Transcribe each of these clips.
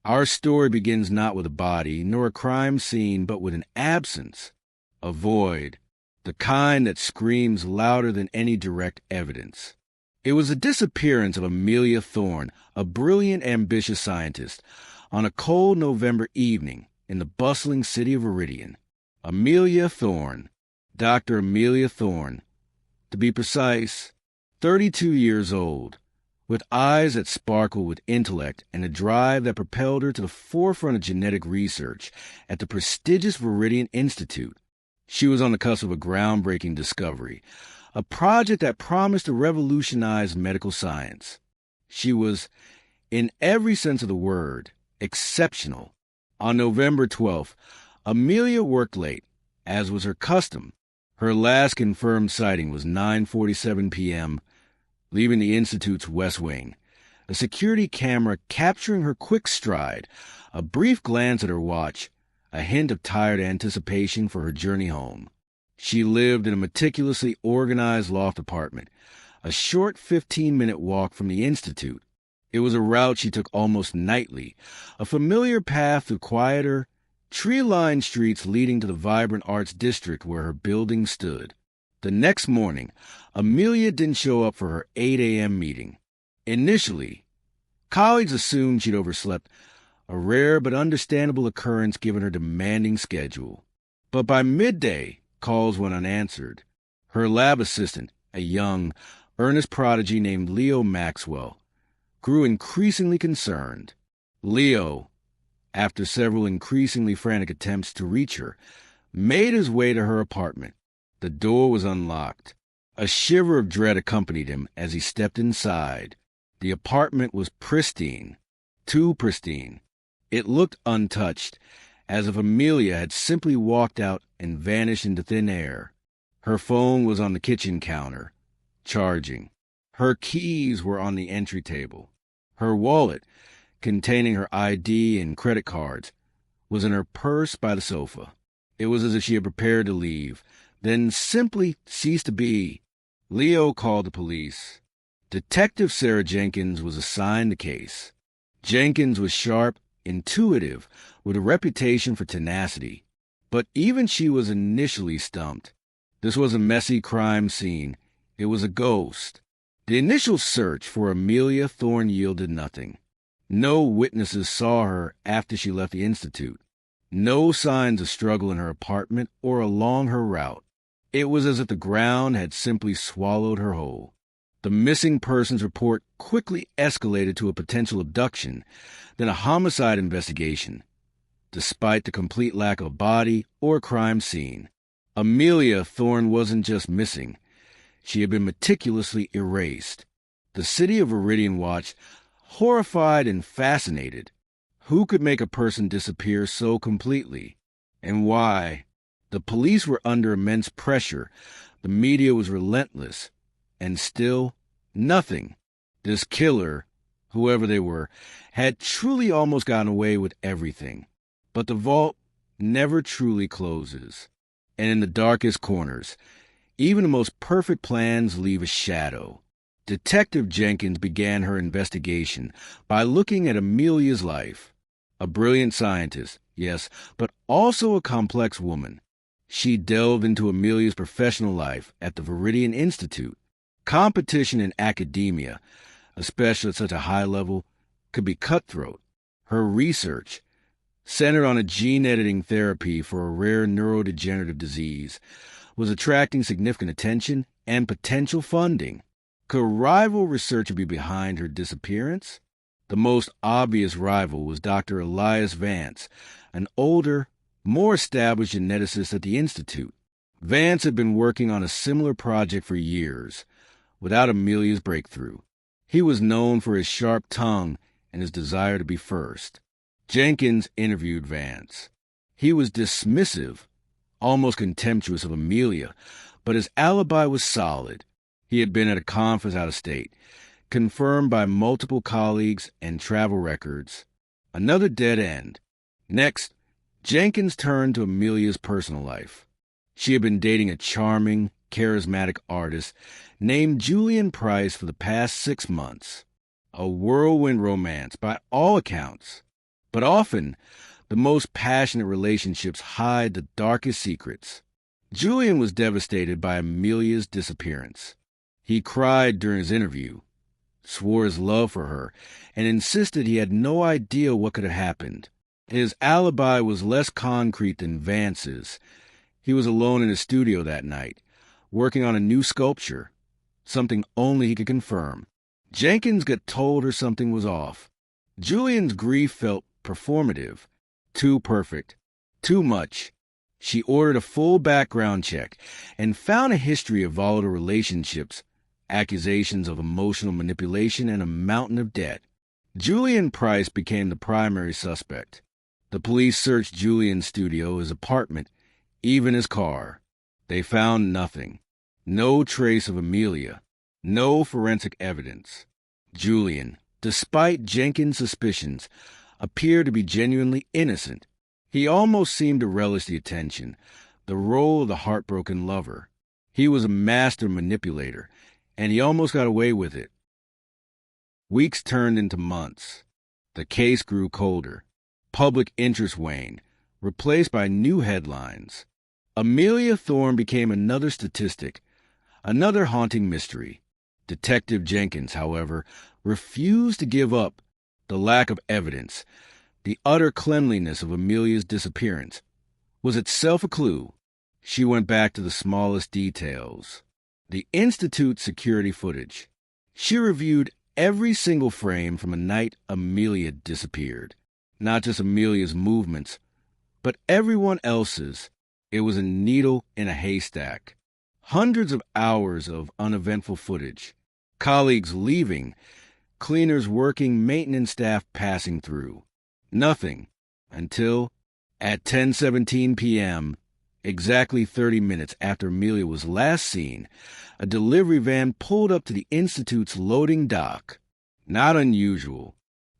Our story begins not with a body, nor a crime scene, but with an absence, a void, the kind that screams louder than any direct evidence. It was the disappearance of Amelia Thorne, a brilliant, ambitious scientist, on a cold November evening in the bustling city of Viridian. Amelia Thorne, Dr. Amelia Thorne, to be precise, 32 years old, with eyes that sparkled with intellect and a drive that propelled her to the forefront of genetic research at the prestigious Viridian Institute. She was on the cusp of a groundbreaking discovery, a project that promised to revolutionize medical science. She was, in every sense of the word, exceptional. On November 12th, Amelia worked late, as was her custom. Her last confirmed sighting was 9:47 p.m., leaving the Institute's West Wing, a security camera capturing her quick stride, a brief glance at her watch, a hint of tired anticipation for her journey home. She lived in a meticulously organized loft apartment, a short 15-minute walk from the Institute. It was a route she took almost nightly, a familiar path through quieter, tree-lined streets leading to the vibrant arts district where her building stood. The next morning, Amelia didn't show up for her 8 a.m. meeting. Initially, colleagues assumed she'd overslept, a rare but understandable occurrence given her demanding schedule. But by midday, calls went unanswered. Her lab assistant, a young, earnest prodigy named Leo Maxwell, grew increasingly concerned. Leo, after several increasingly frantic attempts to reach her, made his way to her apartment. The door was unlocked. A shiver of dread accompanied him as he stepped inside. The apartment was pristine, too pristine. It looked untouched, as if Amelia had simply walked out and vanished into thin air. Her phone was on the kitchen counter, charging. Her keys were on the entry table. Her wallet, containing her ID and credit cards, was in her purse by the sofa. It was as if she had prepared to leave, then simply ceased to be. Leo called the police. Detective Sarah Jenkins was assigned the case. Jenkins was sharp, intuitive, with a reputation for tenacity. But even she was initially stumped. This was a messy crime scene. It was a ghost. The initial search for Amelia Thorne yielded nothing. No witnesses saw her after she left the Institute. No signs of struggle in her apartment or along her route. It was as if the ground had simply swallowed her whole. The missing persons report quickly escalated to a potential abduction, then a homicide investigation, despite the complete lack of a body or crime scene. Amelia Thorne wasn't just missing. She had been meticulously erased. The city of Viridian watched, horrified and fascinated. Who could make a person disappear so completely? And why? The police were under immense pressure. The media was relentless. And still, nothing. This killer, whoever they were, had truly almost gotten away with everything. But the vault never truly closes. And in the darkest corners, even the most perfect plans leave a shadow. Detective Jenkins began her investigation by looking at Amelia's life. A brilliant scientist, yes, but also a complex woman. She delved into Amelia's professional life at the Viridian Institute. Competition in academia, especially at such a high level, could be cutthroat. Her research, centered on a gene-editing therapy for a rare neurodegenerative disease, was attracting significant attention and potential funding. Could rival researcher be behind her disappearance? The most obvious rival was Dr. Elias Vance, an older, more established geneticist at the Institute. Vance had been working on a similar project for years, without Amelia's breakthrough. He was known for his sharp tongue and his desire to be first. Jenkins interviewed Vance. He was dismissive, almost contemptuous of Amelia, but his alibi was solid. He had been at a conference out of state, confirmed by multiple colleagues and travel records. Another dead end. Next, Jenkins turned to Amelia's personal life. She had been dating a charming, charismatic artist named Julian Price for the past 6 months. A whirlwind romance, by all accounts. But often, the most passionate relationships hide the darkest secrets. Julian was devastated by Amelia's disappearance. He cried during his interview, swore his love for her, and insisted he had no idea what could have happened. His alibi was less concrete than Vance's. He was alone in his studio that night, working on a new sculpture, something only he could confirm. Jenkins got told her something was off. Julian's grief felt performative, too perfect, too much. She ordered a full background check and found a history of volatile relationships, accusations of emotional manipulation, and a mountain of debt. Julian Price became the primary suspect. The police searched Julian's studio, his apartment, even his car. They found nothing. No trace of Amelia. No forensic evidence. Julian, despite Jenkins' suspicions, appeared to be genuinely innocent. He almost seemed to relish the attention, the role of the heartbroken lover. He was a master manipulator, and he almost got away with it. Weeks turned into months. The case grew colder. Public interest waned, replaced by new headlines. Amelia Thorne became another statistic, another haunting mystery. Detective Jenkins, however, refused to give up. The lack of evidence, the utter cleanliness of Amelia's disappearance, was itself a clue. She went back to the smallest details. The Institute's security footage. She reviewed every single frame from the night Amelia disappeared. Not just Amelia's movements, but everyone else's. It was a needle in a haystack. Hundreds of hours of uneventful footage. Colleagues leaving, cleaners working, maintenance staff passing through. Nothing until, at 10:17 p.m., exactly 30 minutes after Amelia was last seen, a delivery van pulled up to the Institute's loading dock. Not unusual.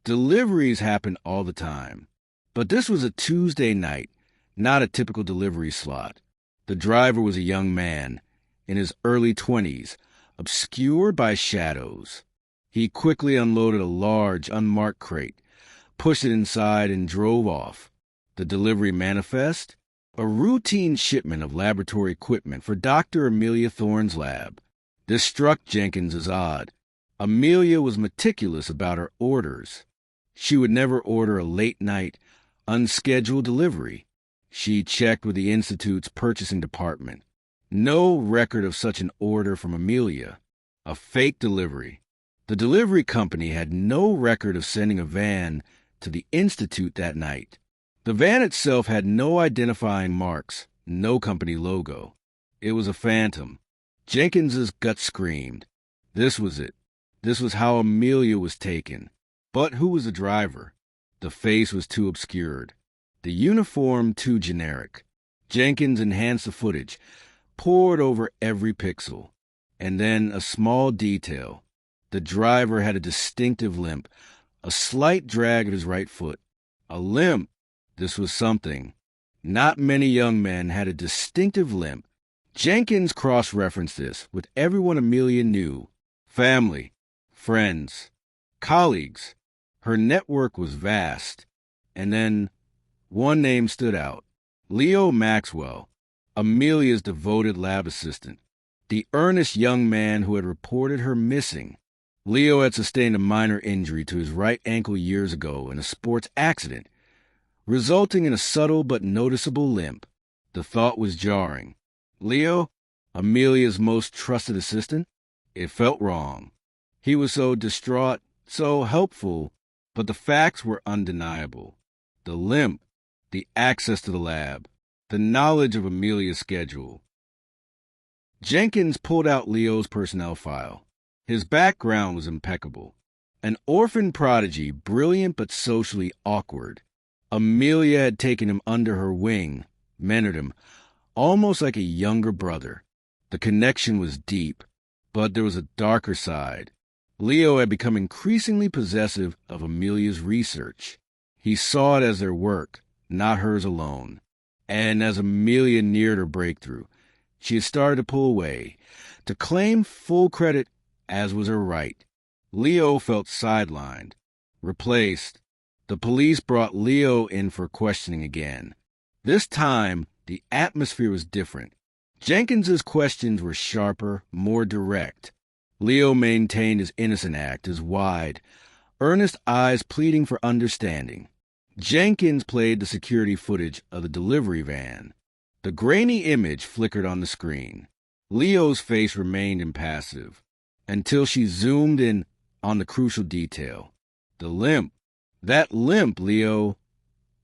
Deliveries happen all the time. But this was a Tuesday night, not a typical delivery slot. The driver was a young man, in his early 20s, obscured by shadows. He quickly unloaded a large, unmarked crate, pushed it inside, and drove off. The delivery manifest? A routine shipment of laboratory equipment for Dr. Amelia Thorne's lab. This struck Jenkins as odd. Amelia was meticulous about her orders. She would never order a late-night, unscheduled delivery. She checked with the Institute's purchasing department. No record of such an order from Amelia. A fake delivery. The delivery company had no record of sending a van to the Institute that night. The van itself had no identifying marks, no company logo. It was a phantom. Jenkins's gut screamed. This was it. This was how Amelia was taken. But who was the driver? The face was too obscured. The uniform too generic. Jenkins enhanced the footage, pored over every pixel. And then a small detail. The driver had a distinctive limp, a slight drag of his right foot. A limp. This was something. Not many young men had a distinctive limp. Jenkins cross-referenced this with everyone Amelia knew. Family, friends, colleagues. Her network was vast. And then one name stood out. Leo Maxwell, Amelia's devoted lab assistant. The earnest young man who had reported her missing. Leo had sustained a minor injury to his right ankle years ago in a sports accident, resulting in a subtle but noticeable limp. The thought was jarring. Leo, Amelia's most trusted assistant? It felt wrong. He was so distraught, so helpful, but the facts were undeniable. The limp, the access to the lab, the knowledge of Amelia's schedule. Jenkins pulled out Leo's personnel file. His background was impeccable. An orphan prodigy, brilliant but socially awkward. Amelia had taken him under her wing, mentored him, almost like a younger brother. The connection was deep, but there was a darker side. Leo had become increasingly possessive of Amelia's research. He saw it as their work, not hers alone. And as Amelia neared her breakthrough, she had started to pull away, to claim full credit, as was her right. Leo felt sidelined, replaced, The police brought Leo in for questioning again. This time, the atmosphere was different. Jenkins's questions were sharper, more direct. Leo maintained his innocent act, his wide, earnest eyes pleading for understanding. Jenkins played the security footage of the delivery van. The grainy image flickered on the screen. Leo's face remained impassive until she zoomed in on the crucial detail. The limp. That limp, Leo,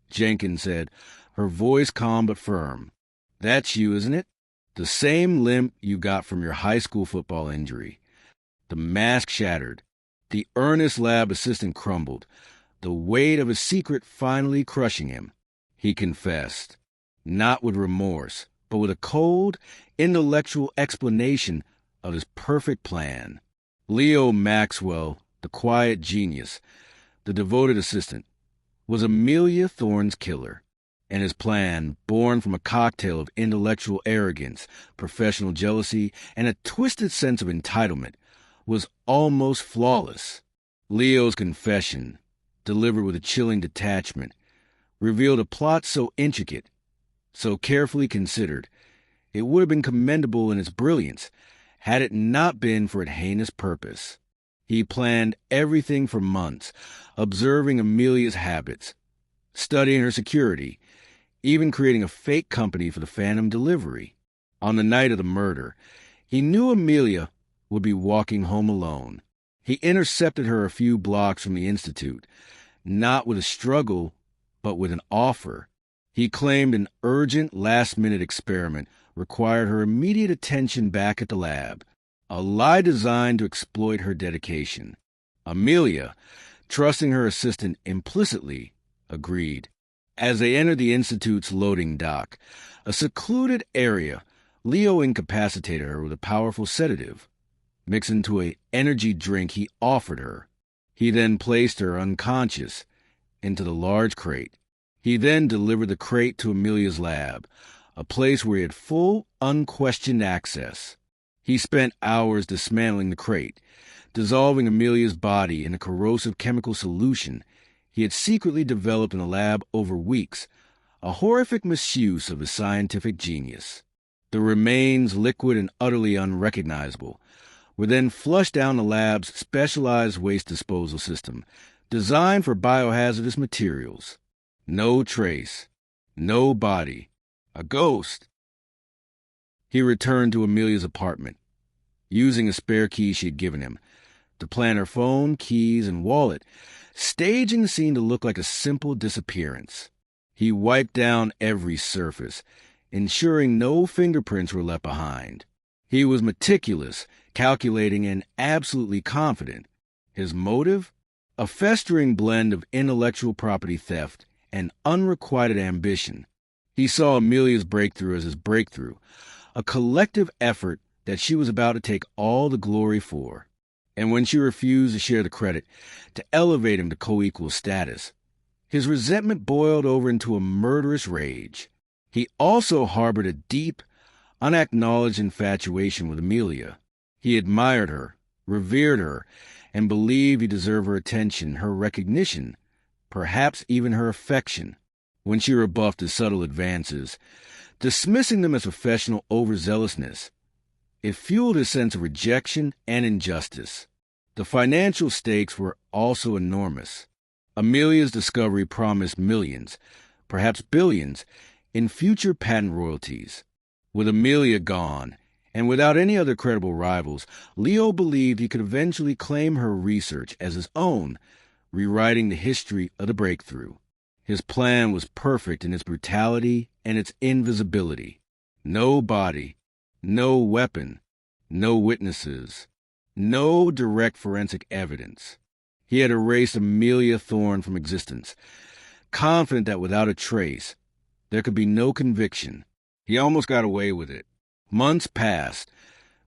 Jenkins said, her voice calm but firm. That's you, isn't it? The same limp you got from your high school football injury. The mask shattered. The earnest lab assistant crumbled, the weight of his secret finally crushing him. He confessed, not with remorse, but with a cold, intellectual explanation of his perfect plan. Leo Maxwell, the quiet genius, the devoted assistant, was Amelia Thorne's killer, and his plan, born from a cocktail of intellectual arrogance, professional jealousy, and a twisted sense of entitlement, was almost flawless. Leo's confession, delivered with a chilling detachment, revealed a plot so intricate, so carefully considered, it would have been commendable in its brilliance had it not been for its heinous purpose. He planned everything for months, observing Amelia's habits, studying her security, even creating a fake company for the phantom delivery. On the night of the murder, he knew Amelia would be walking home alone. He intercepted her a few blocks from the Institute, not with a struggle, but with an offer. He claimed an urgent, last-minute experiment required her immediate attention back at the lab, a lie designed to exploit her dedication. Amelia, trusting her assistant implicitly, agreed. As they entered the Institute's loading dock, a secluded area, Leo incapacitated her with a powerful sedative, mixed into an energy drink he offered her. He then placed her unconscious into the large crate. He then delivered the crate to Amelia's lab, a place where he had full, unquestioned access. He spent hours dismantling the crate, dissolving Amelia's body in a corrosive chemical solution he had secretly developed in the lab over weeks, a horrific misuse of his scientific genius. The remains, liquid and utterly unrecognizable, were then flushed down the lab's specialized waste disposal system, designed for biohazardous materials. No trace, no body, a ghost. He returned to Amelia's apartment, using a spare key she had given him, to plant her phone, keys, and wallet, staging the scene to look like a simple disappearance. He wiped down every surface, ensuring no fingerprints were left behind. He was meticulous, calculating, and absolutely confident. His motive? A festering blend of intellectual property theft and unrequited ambition. He saw Amelia's breakthrough as his breakthrough, a collective effort that she was about to take all the glory for. And when she refused to share the credit, to elevate him to co-equal status, his resentment boiled over into a murderous rage. He also harbored a deep, unacknowledged infatuation with Amelia. He admired her, revered her, and believed he deserved her attention, her recognition, perhaps even her affection. When she rebuffed his subtle advances, dismissing them as professional overzealousness, it fueled his sense of rejection and injustice. The financial stakes were also enormous. Amelia's discovery promised millions, perhaps billions, in future patent royalties. With Amelia gone, and without any other credible rivals, Leo believed he could eventually claim her research as his own, rewriting the history of the breakthrough. His plan was perfect in its brutality and its invisibility. No body, no weapon, no witnesses, no direct forensic evidence. He had erased Amelia Thorne from existence, confident that without a trace, there could be no conviction. He almost got away with it. Months passed,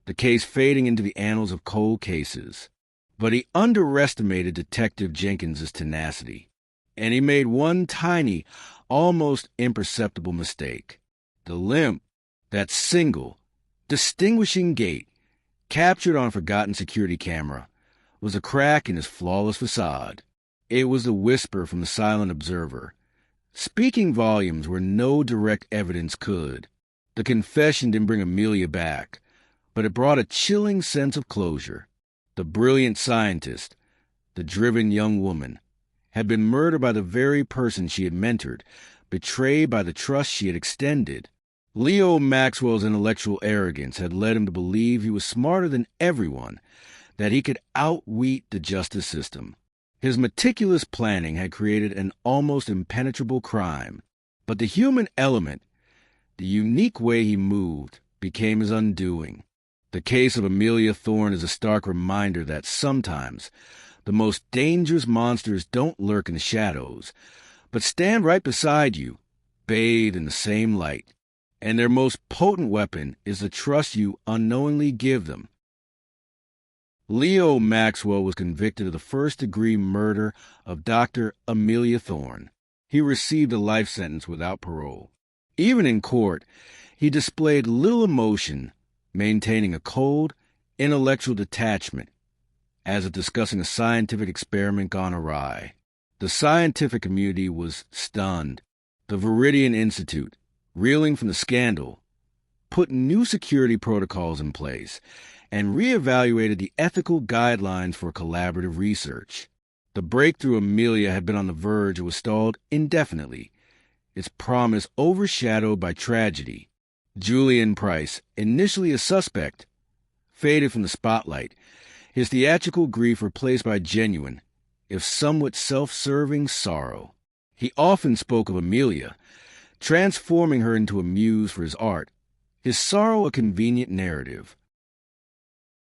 the case fading into the annals of cold cases. But he underestimated Detective Jenkins' tenacity, and he made one tiny, almost imperceptible mistake. The limp, that single, distinguishing gait, captured on a forgotten security camera, was a crack in his flawless facade. It was the whisper from the silent observer, speaking volumes where no direct evidence could. The confession didn't bring Amelia back, but it brought a chilling sense of closure. The brilliant scientist, the driven young woman, had been murdered by the very person she had mentored, betrayed by the trust she had extended. Leo Maxwell's intellectual arrogance had led him to believe he was smarter than everyone, that he could outwit the justice system. His meticulous planning had created an almost impenetrable crime, but the human element, the unique way he moved, became his undoing. The case of Amelia Thorne is a stark reminder that sometimes the most dangerous monsters don't lurk in the shadows, but stand right beside you, bathed in the same light. And their most potent weapon is the trust you unknowingly give them. Leo Maxwell was convicted of the first-degree murder of Dr. Amelia Thorne. He received a life sentence without parole. Even in court, he displayed little emotion, maintaining a cold, intellectual detachment, as if discussing a scientific experiment gone awry. The scientific community was stunned. The Viridian Institute, reeling from the scandal, put new security protocols in place and reevaluated the ethical guidelines for collaborative research. The breakthrough Amelia had been on the verge and was stalled indefinitely, its promise overshadowed by tragedy. Julian Price, initially a suspect, faded from the spotlight, his theatrical grief replaced by genuine, if somewhat self-serving, sorrow. He often spoke of Amelia, transforming her into a muse for his art, his sorrow a convenient narrative.